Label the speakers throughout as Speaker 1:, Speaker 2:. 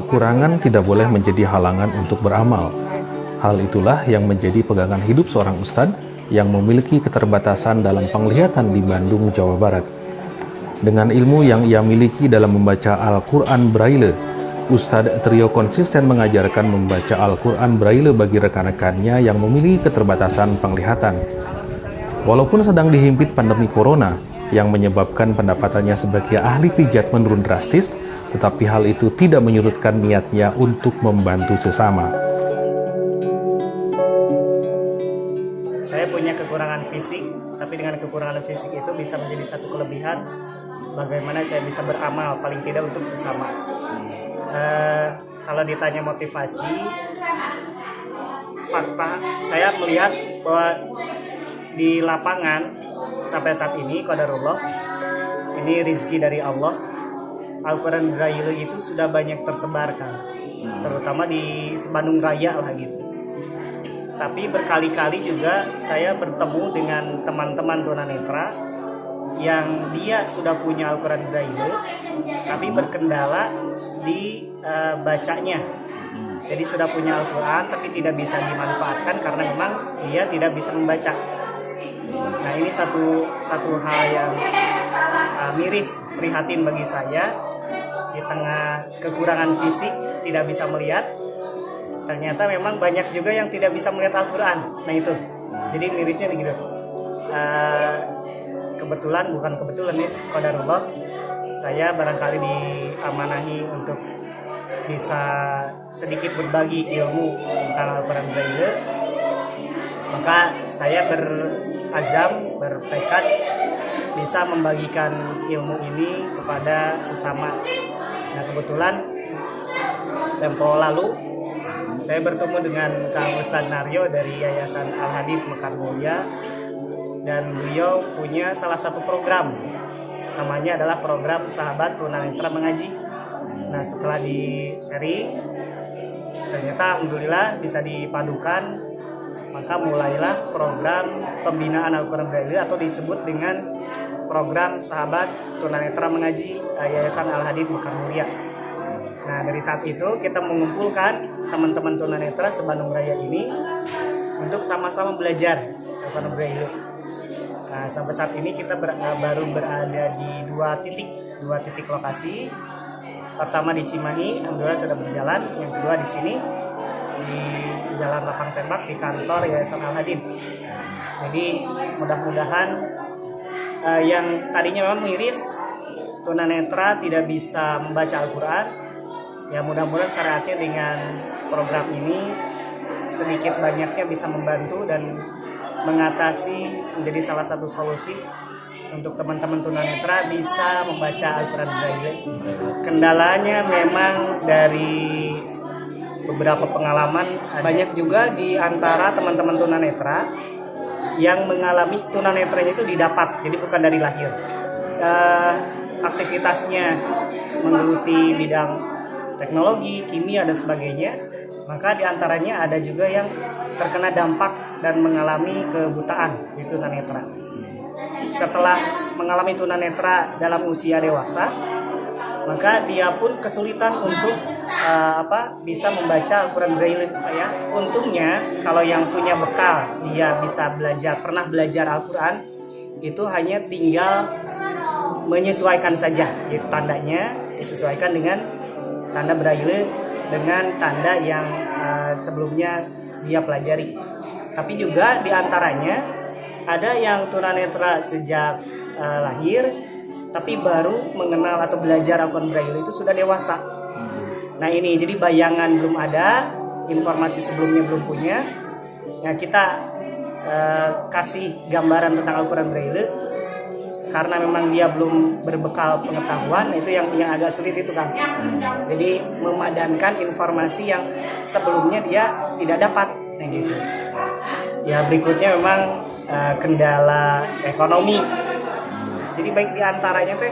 Speaker 1: kekurangan tidak boleh menjadi halangan untuk beramal. Hal itulah yang menjadi pegangan hidup seorang ustadz yang memiliki keterbatasan dalam penglihatan di Bandung, Jawa Barat. Dengan ilmu yang ia miliki dalam membaca Al-Quran Braille, Ustadz Trio konsisten mengajarkan membaca Al-Quran Braille bagi rekan-rekannya yang memiliki keterbatasan penglihatan. Walaupun sedang dihimpit pandemi corona yang menyebabkan pendapatannya sebagai ahli pijat menurun drastis, tetapi hal itu tidak menyurutkan niatnya untuk membantu sesama.
Speaker 2: Saya punya kekurangan fisik, tapi dengan kekurangan fisik itu bisa menjadi satu kelebihan bagaimana saya bisa beramal paling tidak untuk sesama. Kalau ditanya motivasi, fakta saya melihat bahwa di lapangan sampai saat ini qadarullah, ini rezeki dari Allah, Al-Quran Braille itu sudah banyak tersebarkan, terutama di Bandung Raya lah gitu. Tapi berkali-kali juga saya bertemu dengan teman-teman tunanetra yang dia sudah punya Al-Quran Braille, tapi berkendala di bacanya. Jadi sudah punya Al-Quran tapi tidak bisa dimanfaatkan karena memang dia tidak bisa membaca. Nah, ini satu hal yang miris, prihatin bagi saya. Di tengah kekurangan fisik, tidak bisa melihat, ternyata memang banyak juga yang tidak bisa melihat Al-Quran. Nah itu, jadi mirisnya gitu. Bukan kebetulan ya, qadarullah, saya barangkali diamanahi untuk bisa sedikit berbagi ilmu tentang Al-Quran Braille. Maka saya berazam, bertekad bisa membagikan ilmu ini kepada sesama. Nah, kebetulan tempo lalu saya bertemu dengan Kang Ustadz Naryo dari Yayasan Al-Hadid Mekar Mulia, dan beliau punya salah satu program, namanya adalah program Sahabat Tunanetra Mengaji. Nah, setelah di seri, ternyata alhamdulillah bisa dipadukan, maka mulailah program pembinaan Al-Quran Braille atau disebut dengan program Sahabat Tunanetra Mengaji Yayasan Al-Hadid Mekar Mulia. Nah, dari saat itu kita mengumpulkan teman-teman tunanetra se-Bandung Raya ini untuk sama-sama belajar Al-Quran Braille. Nah, sampai saat ini kita baru berada di dua titik lokasi. Pertama di Cimahi, alhamdulillah sudah berjalan. Yang kedua di sini di Jalan Lapang Tembak di kantor Yayasan Al-Hadid. Jadi mudah-mudahan yang tadinya memang miris tunanetra tidak bisa membaca Al-Quran, ya mudah-mudahan syariatnya dengan program ini sedikit banyaknya bisa membantu dan mengatasi, menjadi salah satu solusi untuk teman-teman tunanetra bisa membaca Al-Quran Braille. Kendalanya memang dari beberapa pengalaman, banyak juga di antara teman-teman tunanetra yang mengalami tunanetranya itu didapat, jadi bukan dari lahir. Aktivitasnya menggeluti bidang teknologi, kimia dan sebagainya, maka di antaranya ada juga yang terkena dampak dan mengalami kebutaan di tunanetra. Setelah mengalami tunanetra dalam usia dewasa, maka dia pun kesulitan untuk bisa membaca Al-Quran Braille. Ya, untungnya kalau yang punya bekal, dia bisa belajar, pernah belajar Al-Quran, itu hanya tinggal menyesuaikan saja, gitu, tandanya disesuaikan dengan tanda Braille dengan tanda yang sebelumnya dia pelajari. Tapi juga diantaranya ada yang tunanetra sejak lahir, tapi baru mengenal atau belajar Al-Quran Braille itu sudah dewasa. Nah ini, jadi bayangan belum ada, informasi sebelumnya belum punya. Ya, kita kasih gambaran tentang Al-Quran Braille karena memang dia belum berbekal pengetahuan, itu yang agak sulit itu kan. Jadi memadankan informasi yang sebelumnya dia tidak dapat. Nah, gitu. Ya berikutnya memang kendala ekonomi. Jadi baik diantaranya teh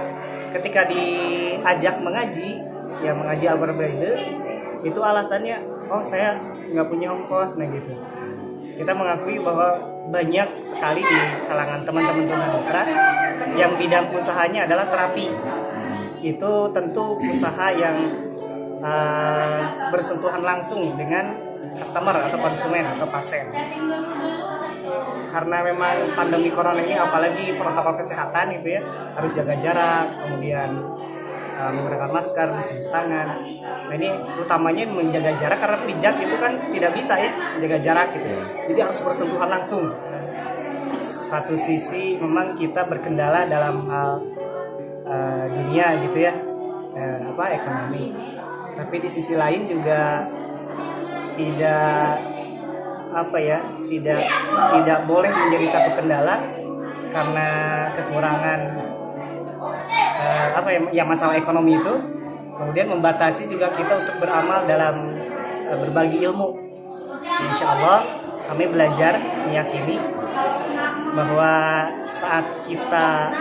Speaker 2: ketika diajak mengaji, ya mengaji Al-Quran Braille, itu alasannya, oh saya nggak punya ongkos, nah gitu. Kita mengakui bahwa banyak sekali di kalangan teman-teman tunanetra yang bidang usahanya adalah terapi. Itu tentu usaha yang bersentuhan langsung dengan customer atau konsumen atau pasien. Karena memang pandemi corona ini, apalagi protokol kesehatan gitu ya, harus jaga jarak, kemudian menggunakan masker, mencuci tangan. Nah ini utamanya menjaga jarak, karena pijat itu kan tidak bisa ya menjaga jarak gitu. Jadi harus bersentuhan langsung. Satu sisi memang kita berkendala dalam hal dunia gitu ya, ekonomi. Tapi di sisi lain juga tidak boleh menjadi satu kendala karena kekurangan masalah ekonomi itu, kemudian membatasi juga kita untuk beramal dalam berbagi ilmu. Insya Allah kami belajar meyakini bahwa saat kita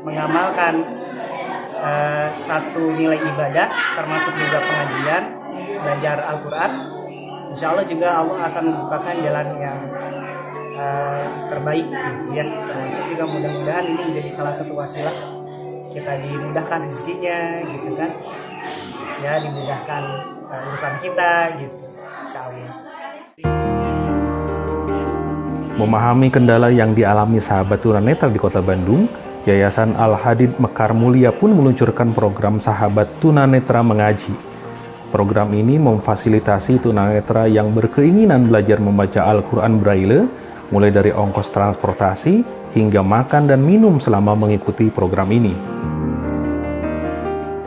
Speaker 2: mengamalkan satu nilai ibadah, termasuk juga pengajian, belajar Al-Quran, insya Allah juga Allah akan membukakan jalan yang terbaik ya. Termasuk juga mudah-mudahan ini menjadi salah satu wasilah kita dimudahkan rezekinya gitu kan ya, dimudahkan urusan kita gitu, insya Allah.
Speaker 1: Memahami kendala yang dialami sahabat tunanetra di Kota Bandung, Yayasan Al-Hadid Mekar Mulia pun meluncurkan program Sahabat Tunanetra Mengaji. Program ini memfasilitasi tunanetra yang berkeinginan belajar membaca Al-Quran Braille, mulai dari ongkos transportasi hingga makan dan minum selama mengikuti program ini.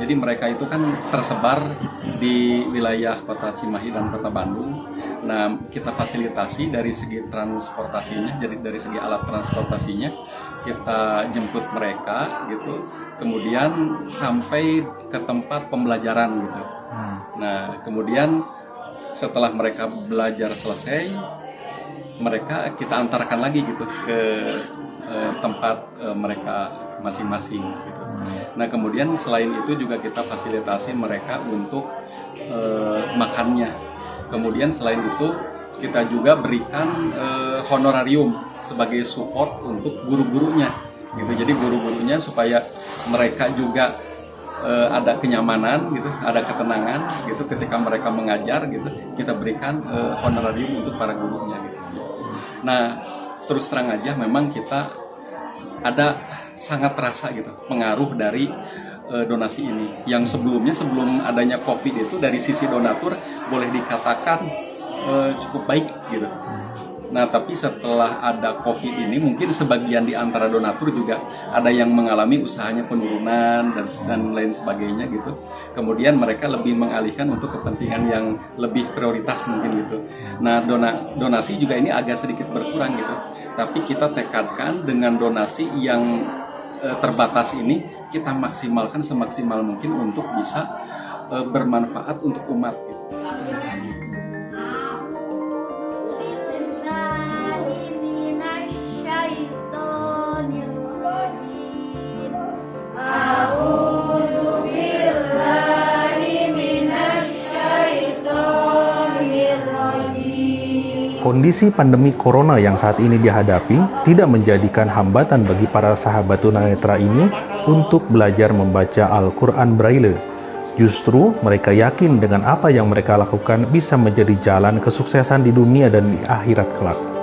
Speaker 3: Jadi mereka itu kan tersebar di wilayah Kota Cimahi dan Kota Bandung. Nah, kita fasilitasi dari segi transportasinya, jadi dari segi alat transportasinya, kita jemput mereka gitu, kemudian sampai ke tempat pembelajaran gitu. Nah, kemudian setelah mereka belajar selesai, mereka kita antarkan lagi gitu ke tempat mereka masing-masing gitu. Nah, kemudian selain itu juga kita fasilitasi mereka untuk makannya. Kemudian selain itu kita juga berikan honorarium sebagai support untuk guru-gurunya gitu. Jadi guru-gurunya supaya mereka juga ada kenyamanan gitu, ada ketenangan gitu ketika mereka mengajar gitu. Kita berikan honorarium untuk para gurunya gitu. Nah, terus terang aja memang kita ada sangat terasa gitu pengaruh dari donasi ini. Yang sebelum adanya COVID itu dari sisi donatur boleh dikatakan cukup baik gitu. Nah, tapi setelah ada COVID ini mungkin sebagian di antara donatur juga ada yang mengalami usahanya penurunan dan lain sebagainya gitu. Kemudian mereka lebih mengalihkan untuk kepentingan yang lebih prioritas mungkin gitu. Nah, donasi juga ini agak sedikit berkurang gitu. Tapi kita tekadkan dengan donasi yang terbatas ini kita maksimalkan semaksimal mungkin untuk bisa bermanfaat untuk umat gitu.
Speaker 1: Kondisi pandemi corona yang saat ini dihadapi tidak menjadikan hambatan bagi para sahabat tunanetra ini untuk belajar membaca Al-Quran Braille. Justru mereka yakin dengan apa yang mereka lakukan bisa menjadi jalan kesuksesan di dunia dan di akhirat kelak.